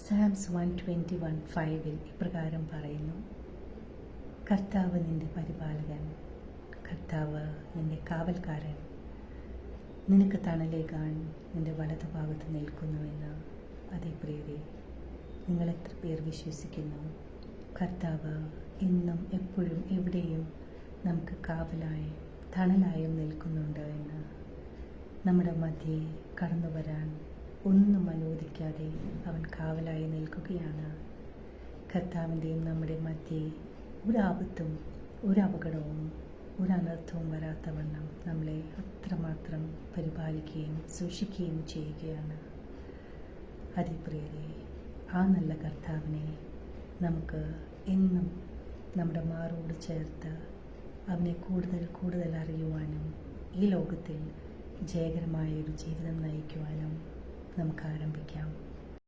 സാംസ് 121:5 ഇപ്രകാരം പറയുന്നു: കർത്താവ് നിന്റെ പരിപാലകൻ, കർത്താവ് നിന്റെ കാവൽക്കാരൻ, നിനക്ക് തണലേകാൻ നിന്റെ വലതുഭാഗത്ത് നിൽക്കുന്നുവെന്ന്. അതേ പ്രിയരെ, നിങ്ങൾ എത്ര പേർ വിശ്വസിക്കുന്നു കർത്താവ് എന്നും എപ്പോഴും എവിടെയും നമുക്ക് കാവലായും തണലായും നിൽക്കുന്നുണ്ട് എന്ന്? നമ്മുടെ മധ്യേ കടന്നു വരാൻ ഒന്നും അനുവദിക്കാതെ അവൻ കാവലായി നിൽക്കുകയാണ്. കർത്താവിൻ്റെയും നമ്മുടെ മധ്യേ ഒരാപത്തും ഒരപകടവും ഒരനർത്ഥവും വരാത്തവണ്ണം നമ്മളെ അത്രമാത്രം പരിപാലിക്കുകയും സൂക്ഷിക്കുകയും ചെയ്യുകയാണ്. അതിപ്രിയരെ, ആ നല്ല കർത്താവിനെ നമുക്ക് എന്നും നമ്മുടെ മാറോട് ചേർത്ത് അവനെ കൂടുതൽ കൂടുതൽ അറിയുവാനും ഈ ലോകത്തിൽ ജയകരമായ ഒരു ജീവിതം നയിക്കുവാനും നമുക്ക് ആരംഭിക്കാം.